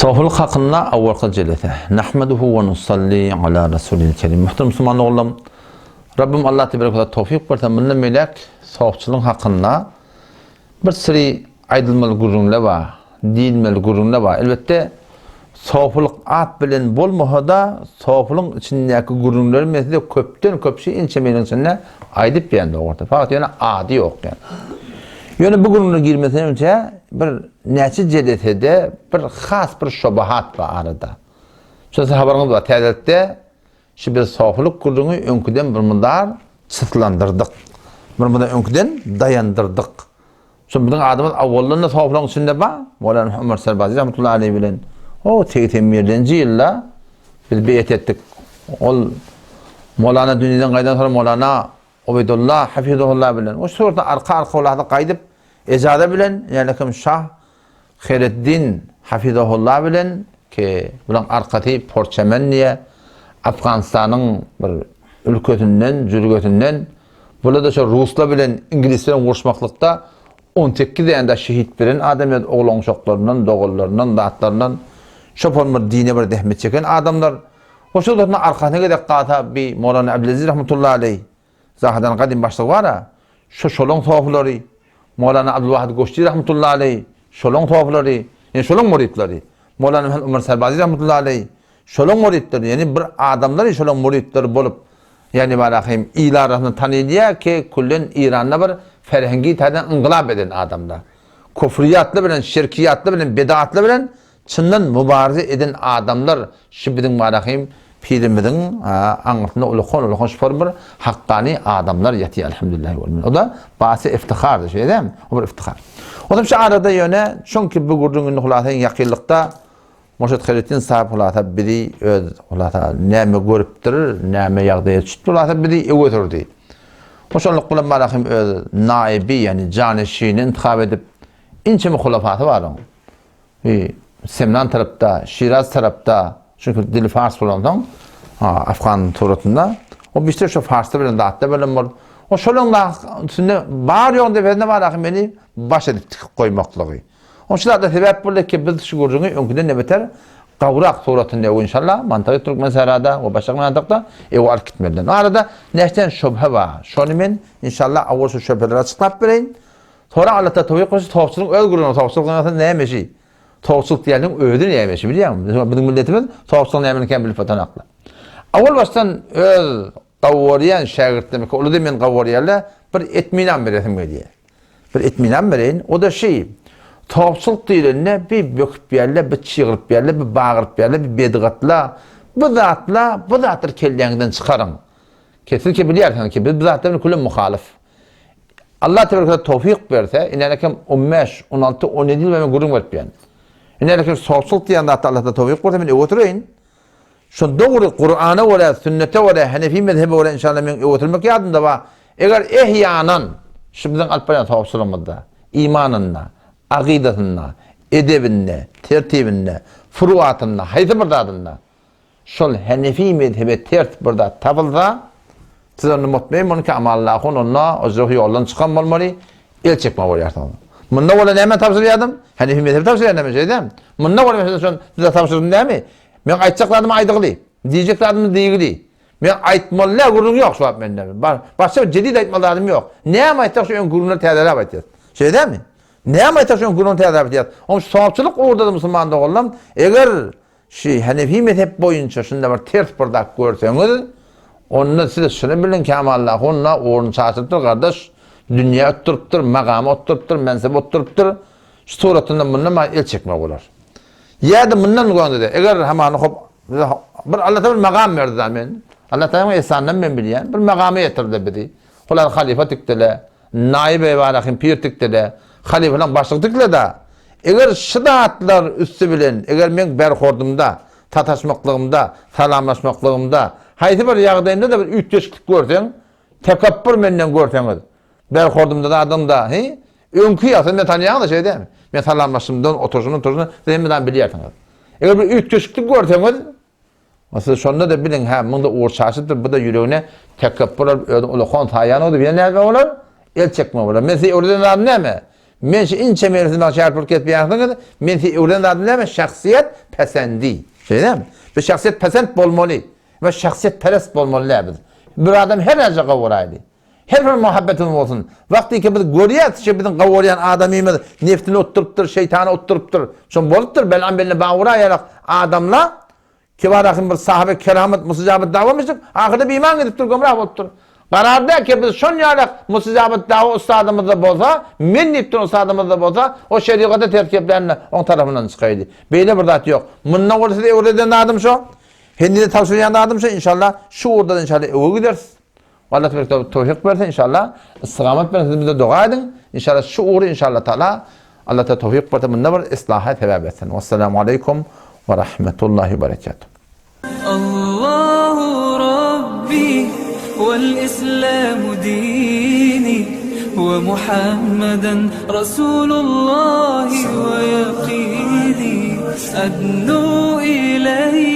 Sofuluk hakkında avvalkı celete. Nahmeduhu ve nusalli ala Resulil kerim. Muhterem Müslüman oğlum. Rabbim Allah tebarek tevfik versin. Bundan melek sofçuluk hakkında bir sürü aydılmalı gururlar var. Dilmeli gururlar var. Elbette sofuluk at bilen bolmaha da sofuluk içindeki gururlar mesela köpten köpşi inçemenin içinde aydıp beğendi orada. Fakat yani adi yok yani. Yani bu gururuna girmesinden önce bir neticede bir xas bir şobahat var arada. Şöyle haberimiz var. Tədəldə şu biz sofuluk gururunu önküden bir mındar çıtlandırdık. Bir mındar önküden dayandırdık. Şu bizim adamız avvalında sofuluk içinde var. Mevlana Ömer Serbazi rahmetullahi aleyhi bilen o 81-ci yılda biz beyat ettik. Ol Mevlana dünyadan qaydan sonra Mevlana Ubeydullah hafizahullah bilen o surda arka olarda qaydıp ecada bilen yani Şah Xeyreddin hafizahullah bilen ki bulan arkati Porçemenniye Afganistan'ın bir ülketinden, jürgetinden burada da şu Rusla bilen İngilizlerin vuruşmaklıkta 18 yanda şehit bilen adamiyet oğlan uşaklarından, doğullarından, dağıtlarından şopon bir dine bir dehmet çeken adamlar o şurada arkasına gedek qata bir Mevlana Abdülaziz rahmetullahi aleyh zahadan qadim başlığı var ya şu şolon tuhafları Mevlana Abdülvahid Goşti rahmetullahi aleyh şolon tuhafları yani şolon muritleri Mevlana Ömer Serbazi rahmetullahi aleyh şolon muritleri yani bir adamlar şolon muritleri bolup yani barahim ilarasını tanıydiya ki kullen İran'da bir ferhengi tadan inqilab eden adamlar kufriyatlı bilen şirkiyatlı bilen bidatlı bilen çından mübarize eden adamlar şu bizim barahim pirimizin anlatında ulukon şüphor bir hakkani adamlar yatıyor elhamdülillah. O da bahsi iftihardır şey değil mi? O bir iftihar. O da şu arada yöne çünkü bu gurduğun hulatın yakınlıkta Murşid Xeyreddin sahip hulata biri öz hulata neme görüptür, neme yağdaya çıktı hulata biri evoturdu. O şonluk kulan barahim öz naibi yani canişini intikab edip inçemi hulafatı var onun. Semnan tarafta, Şiraz tarafta çünkü dili Fars olandan Afgan turatında o bir şu Fars'ta bilen dağıtta bilen var. O şolonla üstünde var yok defende var akım beni baş edip koymaklığı. Onun için de sebep burada ki biz şu gurcunu önküden ne beter kavrak turatında o inşallah mantığı Türkmen Serada ve başka mantıkta ev ark gitmeden. Arada neşten şüphe var. Şunu ben inşallah avval şu şüpheleri açıklayıp vereyim. Sonra Allah'ta tevhid koşu tavsiyonun öl gurunu tavsiyonun neymiş? Tavsiyonun diyelim öldür neymiş biliyor musun? Bizim milletimiz tavsiyonun neymişken bilip atanakla. Avval baştan öl qavvariyan şagird demek. Olu demen qavvariyarlar bir etminan veresim geliyor. Bir etminan vereyin. O da şey tavsiyonun diyeline bir böküp yerle, bir çığırıp yerle, bir bağırıp yerle, bir bedgatla, bu zatlar kellengden çıkarın. Kesin ki biliyorsun ki biz zatların kulü muhalif. Allah tebarek tevfik verse, inanakam 15, 16, 17 yıl ve gurun verip yani. İnanakam tavsiyonun diyeline Allah'ta tevfik verse, ben oturayım. Şu doğru Kur'an'a ve sünnete ve Hanefi mezhebi ve inşallah men oturmak yadında var. Eğer ehyanan şu bizim alpayan tavsiyonumuzda imanınla, akidetinde, edebinde, tertibinde, furuatında, haydi bırdadında şu Hanefi mezhebi tert burada tabılda sizlerle mutmayım onu ki ama Allah'ın onunla o zuhu yoldan çıkan olmalı el çekme var yardım. Bununla olan hemen tavsiyedim. Hanefi mezhebi tavsiyedim şeydim. Bununla olan mesela şu bize tavsiyedim değil mi? Men aytacaklarım aydıqlı, diyeceklarım deyigli. Men aytmalı gurun yok şu benden. Başka cedid aytmalarım yok. Ne ama aytacak şu gurunlar tədərə aytıyor. Şey değil mi? Ne ama aytacak şu gurun tədərə aytıyor. Onun sahipçilik orada da Müslümanda olalım. Eğer Hanefi mezhep boyunca şunda bir ters bardak görseniz, onunla siz şunu bilin ki ama Allah onunla orunu çağırtıptır kardeş. Dünya öttürüptür, makamı öttürüptür, mensep öttürüptür. Şu suratından bununla el çekmek olur. Ya da bundan mı dedi? Eğer hemen bir Allah'ta bir makam verdi zaten. Allah'ta ihsandan ben biliyen bir makamı getirdi bizi. Ular halife tıktile, naib evarakim pir tıktile, halifeden başlık tıktile da. Eğer şidatlar üstü bilen, eğer ben berhordumda, tataşmaklığımda, salamlaşmaklığımda, haydi bir yağdayımda da bir ütleşiklik görsen, tekabbür menden görsen. Berhordumda da adam da, önkü yasın ben tanıyan da şey değil mi? Ben salamlaşımdan, oturuşundan, zemiden biliyorsunuz. Eğer bir ütleşiklik görseniz, mesela şunda da bilin, bunda uğurçaşıdır, bu da yüreğine tekabbür, ulukon tayan oldu, bir ne olur? El çekme olur. Mesela oradan ne mi? Men şu ince mevzuna çarpıp ketmeýärdiňiz. Men öwren adam näme şahsiýet pesendi. Şeýdem. Bu şahsiýet pesend bolmaly we şahsiýet perest bolmaly biz. Bir adam her näçe gowraýdy. Her bir muhabbetin bolsun. Wagty ki biz görýäs, şu biziň gowraýan adamymyz neftini otturypdyr, şeytany otturypdyr. Şol bolupdyr, belan beline bagwraýarak adamlar kibarahym bir sahabe keramet musajabat dawamyşdyk. Ahyrda beýman edipdir, gomrah bolupdyr. Qararda ki biz şon ýarak musajabat dawa ustadymyzda bolsa, men nipdir ustadymyzda bolsa, o şeriata terkiplerini on tarafından çykaýdy. Beýle bir zat ýok. Mundan görse öwreden adam şo. Hendine tawsiýe adam şo inşallah şu urda inşallah öwe gidersiz. Allah tevfik versin inşallah. Istiqamet versin bize dua edin. İnşallah şu uğru inşallah Teala Allah da tevfik versin. Bundan bir islaha sebep etsin. Vesselamu aleyküm ve rahmetullahi ve berekatuhu. Allahu Rabbi vel İslamu dini ve Muhammeden Resulullah ve yakini adnu ileyhi